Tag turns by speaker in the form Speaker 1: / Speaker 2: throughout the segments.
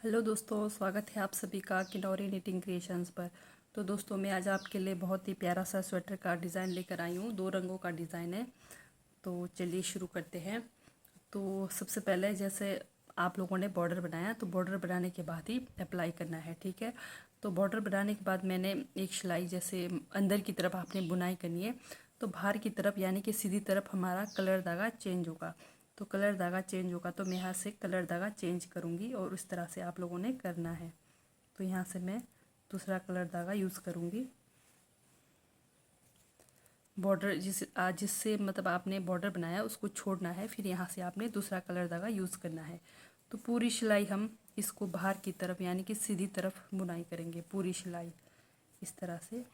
Speaker 1: Hello दोस्तों, स्वागत है आप सभी का किन्नौरी निटिंग क्रिएशंस पर। तो दोस्तों, मैं आज आपके लिए बहुत ही प्यारा सा स्वेटर का डिज़ाइन लेकर आई हूँ। 2 रंगों का डिज़ाइन है। तो चलिए शुरू करते हैं। तो सबसे पहले जैसे आप लोगों ने बॉर्डर बनाया, तो बॉर्डर बनाने के बाद ही अप्लाई करना है, ठीक है। तो बॉर्डर बनाने के बाद मैंने एक सिलाई, जैसे अंदर की तरफ आपने बुनाई करनी है, तो बाहर की तरफ यानी कि सीधी तरफ हमारा कलर धागा चेंज होगा। तो कलर धागा चेंज होगा तो मैं यहाँ से कलर धागा चेंज करूँगी और इस तरह से आप लोगों ने करना है। तो यहाँ से मैं दूसरा कलर धागा यूज़ करूँगी। बॉर्डर जिससे मतलब आपने बॉर्डर बनाया उसको छोड़ना है, फिर यहाँ से आपने दूसरा कलर धागा यूज़ करना है। तो पूरी सिलाई हम इसको बाहर की तरफ यानी कि सीधी तरफ बुनाई करेंगे। पूरी सिलाई इस तरह से,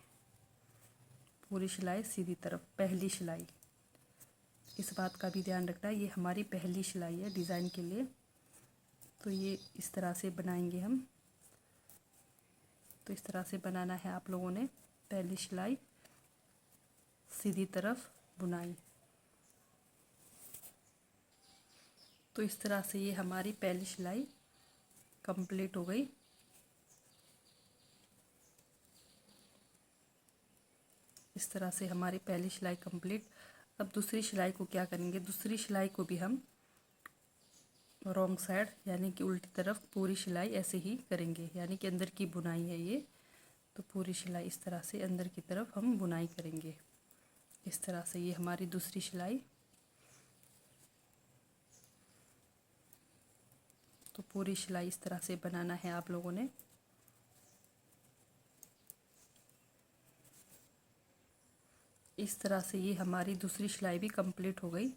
Speaker 1: पूरी सिलाई सीधी तरफ, पहली सिलाई। इस बात का भी ध्यान रखना है, ये हमारी पहली सिलाई है डिज़ाइन के लिए। तो ये इस तरह से बनाएंगे हम। तो इस तरह से बनाना है आप लोगों ने। पहली सिलाई सीधी तरफ बुनाई। तो इस तरह से ये हमारी पहली सिलाई कंप्लीट हो गई। इस तरह से हमारी पहली सिलाई कंप्लीट। अब दूसरी सिलाई को क्या करेंगे, दूसरी सिलाई को भी हम रॉन्ग साइड यानी कि उल्टी तरफ पूरी सिलाई ऐसे ही करेंगे, यानी कि अंदर की बुनाई है ये। तो पूरी सिलाई इस तरह से अंदर की तरफ हम बुनाई करेंगे। इस तरह से ये हमारी दूसरी सिलाई। तो पूरी सिलाई इस तरह से बनाना है आप लोगों ने। इस तरह से ये हमारी दूसरी सिलाई भी कंप्लीट हो गई।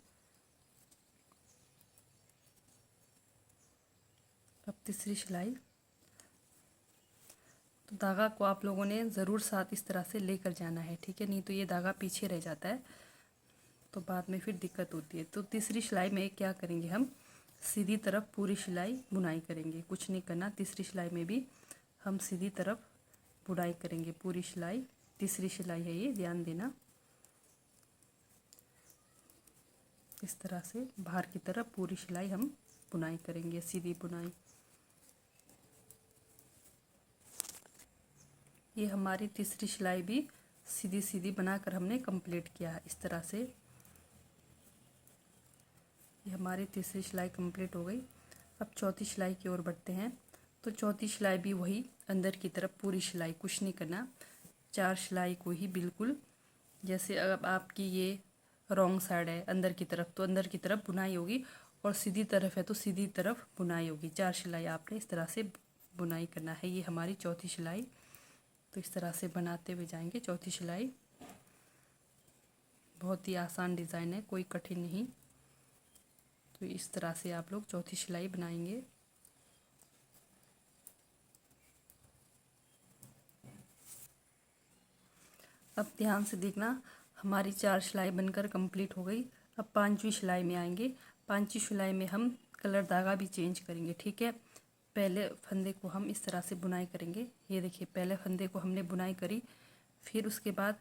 Speaker 1: अब तीसरी सिलाई। तो धागा को आप लोगों ने ज़रूर साथ इस तरह से लेकर जाना है, ठीक है, नहीं तो ये धागा पीछे रह जाता है तो बाद में फिर दिक्कत होती है। तो तीसरी सिलाई में क्या करेंगे, हम सीधी तरफ पूरी सिलाई बुनाई करेंगे, कुछ नहीं करना। तीसरी सिलाई में भी हम सीधी तरफ बुनाई करेंगे पूरी सिलाई। तीसरी सिलाई है ये, ध्यान देना। इस तरह से बाहर की तरफ पूरी सिलाई हम बुनाई करेंगे, सीधी बुनाई। ये हमारी तीसरी सिलाई भी सीधी सीधी बनाकर हमने कंप्लीट किया है इस तरह से। ये हमारी तीसरी सिलाई कंप्लीट हो गई। अब चौथी सिलाई की ओर बढ़ते हैं। तो चौथी सिलाई भी वही अंदर की तरफ पूरी सिलाई, कुछ नहीं करना। 4 सिलाई को ही बिल्कुल, जैसे अब आपकी ये रॉन्ग साइड है अंदर की तरफ, तो अंदर की तरफ बुनाई होगी, और सीधी तरफ है तो सीधी तरफ बुनाई होगी। 4 सिलाई आपने इस तरह से बुनाई करना है। ये हमारी चौथी सिलाई। तो इस तरह से बनाते हुए जाएंगे चौथी सिलाई। बहुत ही आसान डिज़ाइन है, कोई कठिन नहीं। तो इस तरह से आप लोग चौथी सिलाई बनाएंगे। अब ध्यान से देखना, हमारी 4 सिलाई बनकर कंप्लीट हो गई। अब 5वीं सिलाई में आएंगे। 5वीं सिलाई में हम कलर धागा भी चेंज करेंगे, ठीक है। पहले फंदे को हम इस तरह से बुनाई करेंगे। ये देखिए, पहले फंदे को हमने बुनाई करी, फिर उसके बाद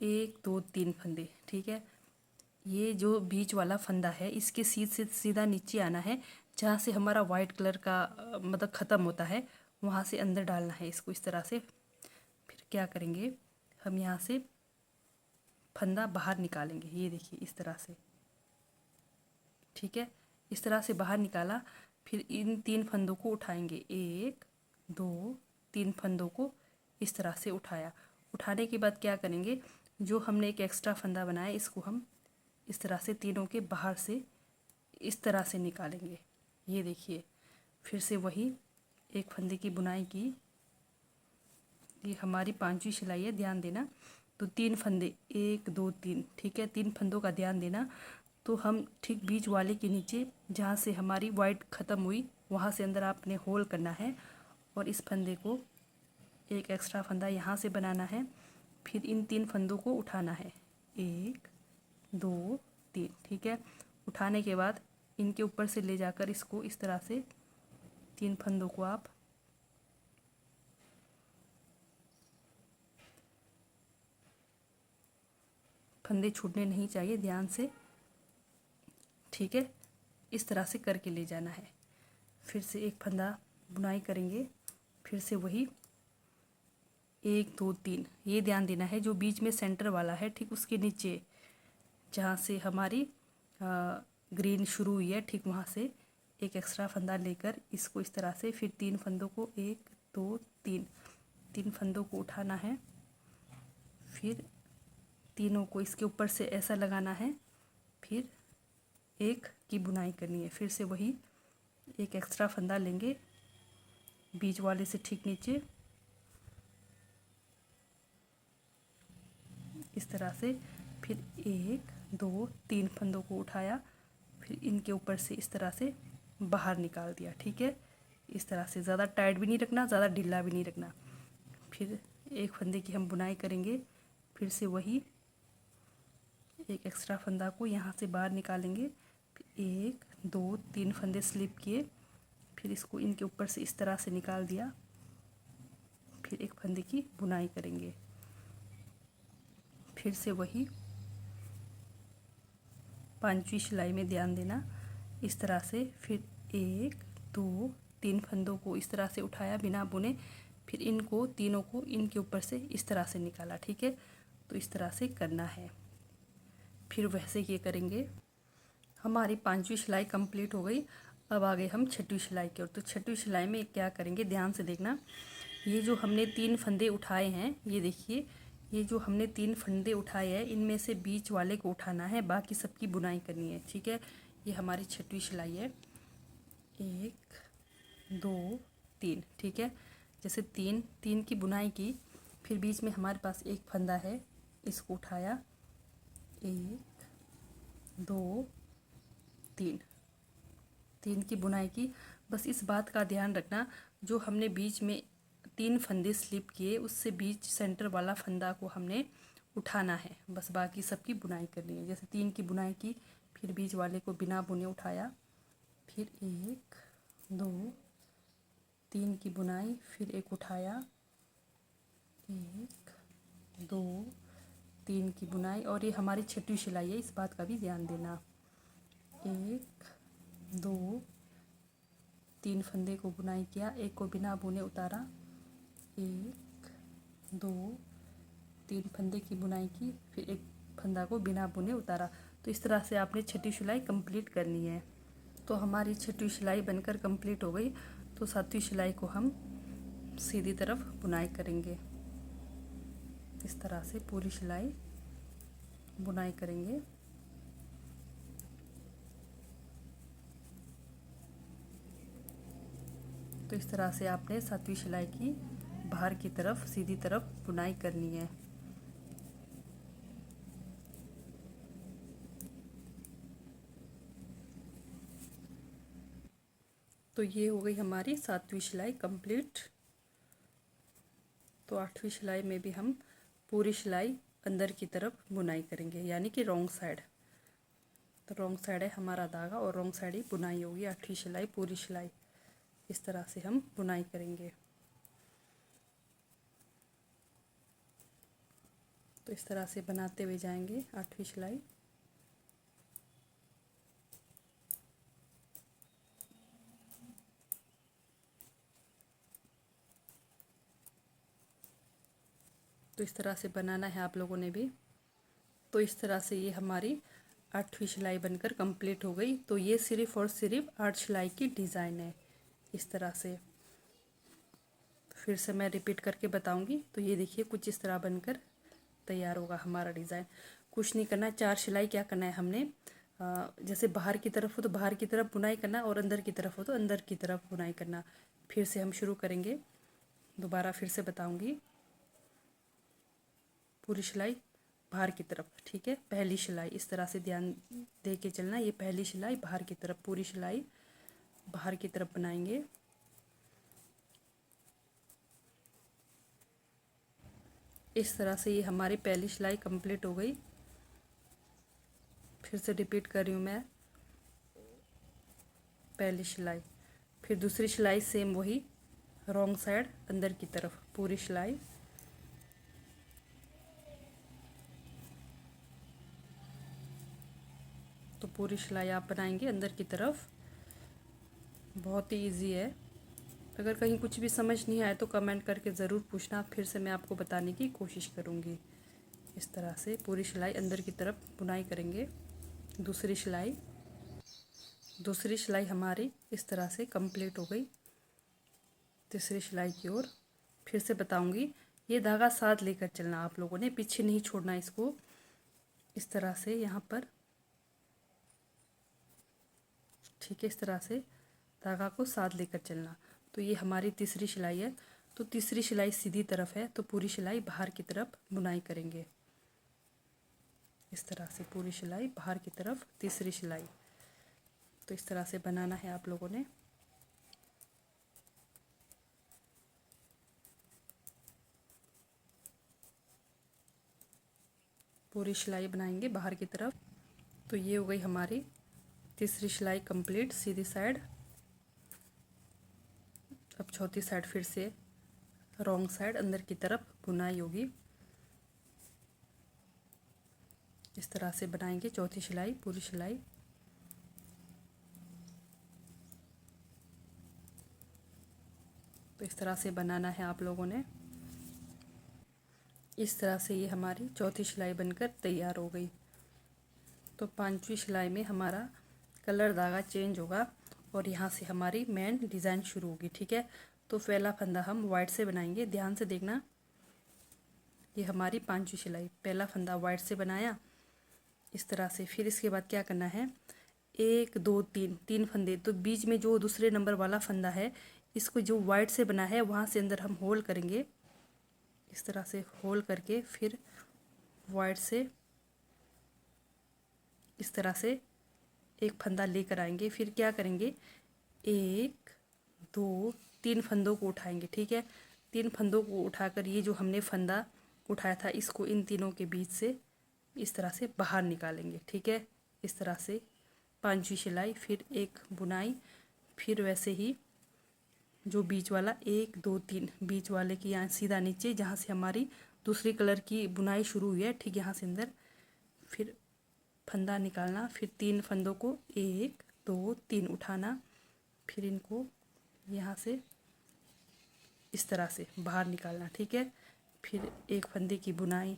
Speaker 1: 1 2 3 फंदे, ठीक है। ये जो बीच वाला फंदा है इसके से सीधा नीचे आना है, जहाँ से हमारा वाइट कलर का मतलब ख़त्म होता है, वहाँ से अंदर डालना है इसको इस तरह से। फिर क्या करेंगे, हम यहाँ से फंदा बाहर निकालेंगे। ये देखिए इस तरह से, ठीक है। इस तरह से बाहर निकाला, फिर इन 3 फंदों को उठाएंगे। 1 2 3 फंदों को इस तरह से उठाया। उठाने के बाद क्या करेंगे, जो हमने एक एक्स्ट्रा फंदा बनाया इसको हम इस तरह से तीनों के बाहर से इस तरह से निकालेंगे। ये देखिए, फिर से वही एक फंदे की बुनाई की। ये हमारी 5वीं सिलाई है, ध्यान देना। तो 3 फंदे, 1 2 3, ठीक है। 3 फंदों का ध्यान देना। तो हम ठीक बीच वाले के नीचे, जहाँ से हमारी वाइट ख़त्म हुई, वहाँ से अंदर आपने होल करना है, और इस फंदे को एक एक्स्ट्रा फंदा यहाँ से बनाना है। फिर इन 3 फंदों को उठाना है, 1 2 3, ठीक है। उठाने के बाद इनके ऊपर से ले जाकर इसको इस तरह से 3 फंदों को आप फंदे छूटने नहीं चाहिए, ध्यान से, ठीक है। इस तरह से करके ले जाना है। फिर से एक फंदा बुनाई करेंगे। फिर से वही 1 2 3, ये ध्यान देना है जो बीच में सेंटर वाला है ठीक उसके नीचे जहाँ से हमारी ग्रीन शुरू हुई है ठीक वहाँ से एक एक्स्ट्रा फंदा लेकर इसको इस तरह से फिर 3 फंदों को 1 2 3 फंदों को उठाना है। फिर तीनों को इसके ऊपर से ऐसा लगाना है। फिर एक की बुनाई करनी है। फिर से वही एक एक्स्ट्रा फंदा लेंगे बीच वाले से ठीक नीचे इस तरह से। फिर 1 2 3 फंदों को उठाया। फिर इनके ऊपर से इस तरह से बाहर निकाल दिया। ठीक है, इस तरह से ज़्यादा टाइट भी नहीं रखना, ज़्यादा ढीला भी नहीं रखना। फिर एक फंदे की हम बुनाई करेंगे। फिर से वही एक एक्स्ट्रा फंदा को यहाँ से बाहर निकालेंगे। फिर 1 2 3 फंदे स्लिप किए। फिर इसको इनके ऊपर से इस तरह से निकाल दिया। फिर एक फंदे की बुनाई करेंगे। फिर से वही 5वीं सिलाई में ध्यान देना इस तरह से। फिर 1 2 3 फंदों को इस तरह से उठाया बिना बुने। फिर इनको तीनों को इनके ऊपर से इस तरह से निकाला। ठीक है, तो इस तरह से करना है। फिर वैसे ये करेंगे। हमारी 5वीं सिलाई कंप्लीट हो गई। अब आ गए हम 6वीं सिलाई की ओर। तो 6वीं सिलाई में क्या करेंगे ध्यान से देखना। ये जो हमने 3 फंदे उठाए हैं, ये देखिए, ये जो हमने 3 फंदे उठाए हैं इनमें से बीच वाले को उठाना है, बाकी सबकी बुनाई करनी है। ठीक है, ये हमारी 6वीं सिलाई है। 1 2 3। ठीक है, जैसे 3 की बुनाई की। फिर बीच में हमारे पास एक फंदा है, इसको उठाया। 1 2 3 की बुनाई की। बस इस बात का ध्यान रखना जो हमने बीच में 3 फंदे स्लिप किए उससे बीच सेंटर वाला फंदा को हमने उठाना है। बस बाकी सबकी बुनाई करनी है। जैसे 3 की बुनाई की, फिर बीच वाले को बिना बुने उठाया। फिर 1 2 3 की बुनाई। फिर एक उठाया। 1 2 3 की बुनाई। और ये हमारी 6वीं सिलाई है, इस बात का भी ध्यान देना। 1 2 3 फंदे को बुनाई किया, एक को बिना बुने उतारा। 1 2 3 फंदे की बुनाई की, फिर एक फंदा को बिना बुने उतारा। तो इस तरह से आपने 6वीं सिलाई कंप्लीट करनी है। तो हमारी 6वीं सिलाई बनकर कंप्लीट हो गई। तो 7वीं सिलाई को हम सीधी तरफ बुनाई करेंगे। इस तरह से पूरी सिलाई बुनाई करेंगे। तो इस तरह से आपने 7वीं सिलाई की बाहर की तरफ सीधी तरफ बुनाई करनी है। तो ये हो गई हमारी 7वीं सिलाई कंप्लीट। तो 8वीं सिलाई में भी हम पूरी सिलाई अंदर की तरफ बुनाई करेंगे, यानी कि रॉन्ग साइड। तो रॉन्ग साइड है हमारा धागा और रॉन्ग साइड ही बुनाई होगी। 8वीं सिलाई पूरी सिलाई इस तरह से हम बुनाई करेंगे। तो इस तरह से बनाते हुए जाएंगे 8वीं सिलाई। तो इस तरह से बनाना है आप लोगों ने भी। तो इस तरह से ये हमारी 8वीं सिलाई बनकर कंप्लीट हो गई। तो ये सिर्फ और सिर्फ 8 सिलाई की डिज़ाइन है इस तरह से। फिर से मैं रिपीट करके बताऊंगी। तो ये देखिए कुछ इस तरह बनकर तैयार होगा हमारा डिज़ाइन। कुछ नहीं करना है, 4 सिलाई क्या करना है हमने, जैसे बाहर की तरफ हो तो बाहर की तरफ बुनाई करना और अंदर की तरफ हो तो अंदर की तरफ बुनाई करना। फिर से हम शुरू करेंगे, दोबारा फिर से बताऊंगी। पूरी सिलाई बाहर की तरफ। ठीक है, पहली सिलाई इस तरह से ध्यान दे के चलना। ये पहली सिलाई बाहर की तरफ, पूरी सिलाई बाहर की तरफ बनाएंगे। इस तरह से ये हमारी पहली सिलाई कंप्लीट हो गई। फिर से रिपीट कर रही हूँ मैं, पहली सिलाई, फिर दूसरी सिलाई सेम वही रॉन्ग साइड अंदर की तरफ पूरी सिलाई। तो पूरी सिलाई आप बनाएंगे अंदर की तरफ। बहुत ही इजी है। अगर कहीं कुछ भी समझ नहीं आए तो कमेंट करके ज़रूर पूछना, फिर से मैं आपको बताने की कोशिश करूँगी। इस तरह से पूरी सिलाई अंदर की तरफ बुनाई करेंगे। दूसरी सिलाई हमारी इस तरह से कंप्लीट हो गई। तीसरी सिलाई की ओर फिर से बताऊंगी। ये धागा साथ लेकर चलना, आप लोगों ने पीछे नहीं छोड़ना इसको। इस तरह से यहाँ पर, ठीक है, इस तरह से धागा को साथ लेकर चलना। तो ये हमारी तीसरी सिलाई है। तो तीसरी सिलाई सीधी तरफ है, तो पूरी सिलाई बाहर की तरफ बुनाई करेंगे। इस तरह से पूरी सिलाई बाहर की तरफ तीसरी सिलाई। तो इस तरह से बनाना है आप लोगों ने। पूरी सिलाई बनाएंगे बाहर की तरफ। तो ये हो गई हमारी तीसरी सिलाई कंप्लीट सीधी साइड। अब चौथी साइड फिर से रॉन्ग साइड अंदर की तरफ बुनाई होगी। इस तरह से बनाएंगे चौथी सिलाई पूरी सिलाई। तो इस तरह से बनाना है आप लोगों ने। इस तरह से ये हमारी चौथी सिलाई बनकर तैयार हो गई। तो पांचवी सिलाई में हमारा कलर धागा चेंज होगा और यहाँ से हमारी मेन डिज़ाइन शुरू होगी। ठीक है, तो पहला फंदा हम वाइट से बनाएंगे, ध्यान से देखना। ये हमारी पांचवी सिलाई, पहला फंदा वाइट से बनाया इस तरह से। फिर इसके बाद क्या करना है, 1 2 3 3 फंदे। तो बीच में जो दूसरे नंबर वाला फंदा है, इसको जो वाइट से बना है वहाँ से अंदर हम होल करेंगे। इस तरह से होल करके फिर वाइट से इस तरह से एक फंदा लेकर आएंगे। फिर क्या करेंगे, 1 2 3 फंदों को उठाएंगे। ठीक है, 3 फंदों को उठाकर ये जो हमने फंदा उठाया था इसको इन तीनों के बीच से इस तरह से बाहर निकालेंगे। ठीक है, इस तरह से पांचवी सिलाई, फिर एक बुनाई, फिर वैसे ही जो बीच वाला 1 2 3 बीच वाले की यहाँ सीधा नीचे जहाँ से हमारी दूसरी कलर की बुनाई शुरू हुई है, ठीक यहाँ से अंदर फिर फंदा निकालना। फिर 3 फंदों को 1 2 3 उठाना, फिर इनको यहाँ से इस तरह से बाहर निकालना। ठीक है, फिर एक फंदे की बुनाई,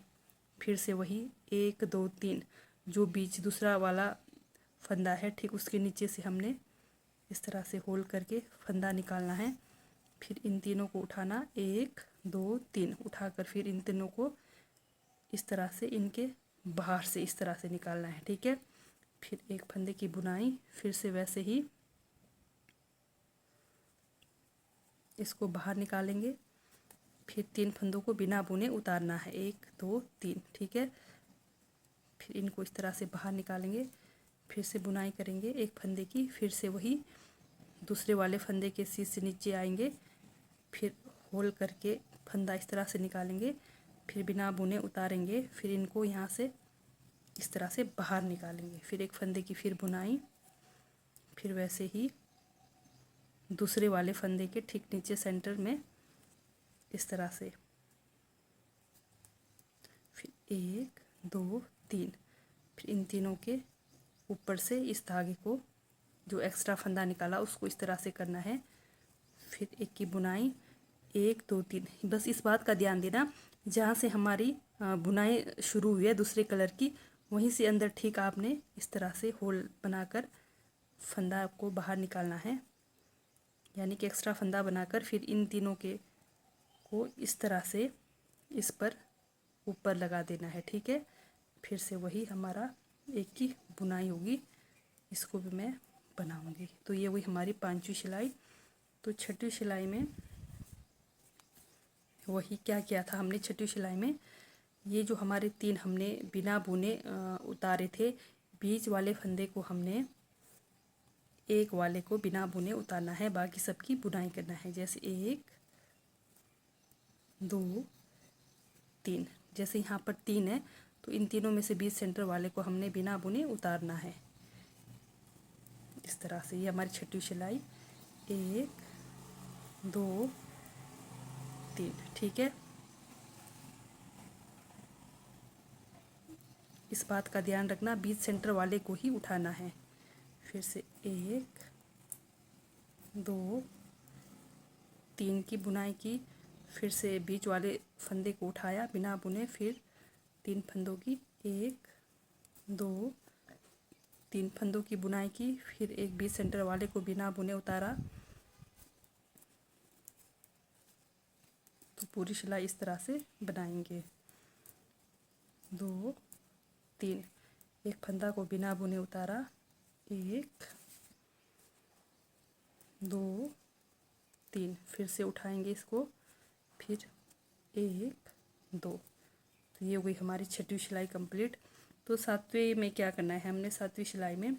Speaker 1: फिर से वही 1 2 3 जो बीच दूसरा वाला फंदा है ठीक उसके नीचे से हमने इस तरह से होल करके फंदा निकालना है। फिर इन तीनों को उठाना, 1 2 3 उठाकर फिर इन तीनों को इस तरह से इनके बाहर से इस तरह से निकालना है। ठीक है, फिर एक फंदे की बुनाई, फिर से वैसे ही इसको बाहर निकालेंगे। फिर 3 फंदों को बिना बुने उतारना है, 1 2 3। ठीक है, फिर इनको इस तरह से बाहर निकालेंगे। फिर से बुनाई करेंगे एक फंदे की, फिर से वही दूसरे वाले फंदे के सीध से नीचे आएंगे, फिर होल करके फंदा इस तरह से निकालेंगे, फिर बिना बुने उतारेंगे। फिर इनको यहाँ से इस तरह से बाहर निकालेंगे। फिर एक फंदे की फिर बुनाई, फिर वैसे ही दूसरे वाले फंदे के ठीक नीचे सेंटर में इस तरह से, फिर 1 2 3, फिर इन तीनों के ऊपर से इस धागे को जो एक्स्ट्रा फंदा निकाला उसको इस तरह से करना है। फिर एक की बुनाई, 1 2 3। बस इस बात का ध्यान देना, जहाँ से हमारी बुनाई शुरू हुई है दूसरे कलर की, वहीं से अंदर ठीक आपने इस तरह से होल बनाकर फंदा को बाहर निकालना है। यानी कि एक्स्ट्रा फंदा बनाकर फिर इन तीनों के को इस तरह से इस पर ऊपर लगा देना है। ठीक है, फिर से वही हमारा एक की बुनाई होगी, इसको भी मैं बनाऊंगी। तो ये वही हमारी पांचवी सिलाई। तो छठी सिलाई में वही क्या किया था हमने, छठी सिलाई में ये जो हमारे 3 हमने बिना बुने उतारे थे, बीच वाले फंदे को हमने एक वाले को बिना बुने उतारना है, बाकी सबकी बुनाई करना है। जैसे 1 2 3, जैसे यहाँ पर 3 है तो इन तीनों में से बीच सेंटर वाले को हमने बिना बुने उतारना है इस तरह से। ये हमारी छठी सिलाई, 1 2 3। ठीक है, इस बात का ध्यान रखना, बीच सेंटर वाले को ही उठाना है। फिर से 1 2 3 की बुनाई की, फिर से बीच वाले फंदे को उठाया बिना बुने, फिर 3 फंदों की 1 2 3 फंदों की बुनाई की, फिर एक बीच सेंटर वाले को बिना बुने उतारा। तो पूरी सिलाई इस तरह से बनाएंगे। 2 3 एक फंदा को बिना बुने उतारा, 1 2 3 फिर से उठाएंगे इसको, फिर 1 2। तो ये हो गई हमारी 6वीं सिलाई कंप्लीट। तो 7वें में क्या करना है, हमने 7वीं सिलाई में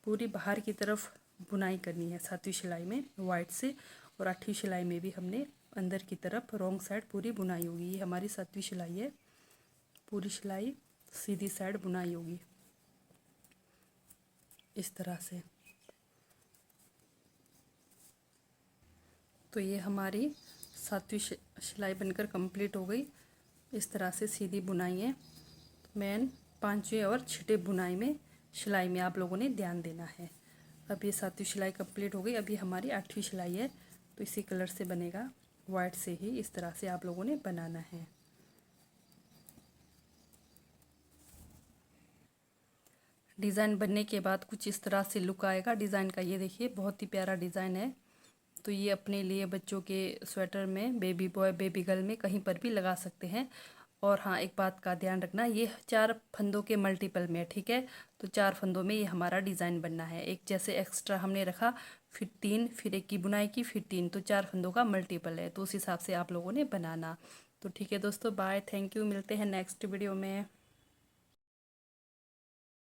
Speaker 1: पूरी बाहर की तरफ बुनाई करनी है 7वीं सिलाई में वाइट से, और 8वीं सिलाई में भी हमने अंदर की तरफ रॉन्ग साइड पूरी बुनाई होगी। ये हमारी 7वीं सिलाई है, पूरी सिलाई सीधी साइड बुनाई होगी इस तरह से। तो ये हमारी 7वीं सिलाई बनकर कंप्लीट हो गई। इस तरह से सीधी बुनाई है। मेन 5वें और 6वें बुनाई में सिलाई में आप लोगों ने ध्यान देना है। अब ये 7वीं सिलाई कंप्लीट हो गई। अभी हमारी 8वीं सिलाई है, तो इसी कलर से बनेगा, वाइट से ही इस तरह से आप लोगों ने बनाना है। डिज़ाइन बनने के बाद कुछ इस तरह से लुक आएगा डिज़ाइन का। ये देखिए बहुत ही प्यारा डिज़ाइन है। तो ये अपने लिए बच्चों के स्वेटर में, बेबी बॉय बेबी गर्ल में कहीं पर भी लगा सकते हैं। और हाँ, एक बात का ध्यान रखना, ये 4 फंदों के मल्टीपल में, ठीक है। तो 4 फंदों में ये हमारा डिज़ाइन बनना है। एक जैसे एक्स्ट्रा हमने रखा, फिर 3, फिर एक की बुनाई की, फिर 3, तो 4 फंदों का मल्टीपल है। तो उस हिसाब से आप लोगों ने बनाना। तो ठीक है दोस्तों, बाय, थैंक यू, मिलते हैं नेक्स्ट वीडियो में।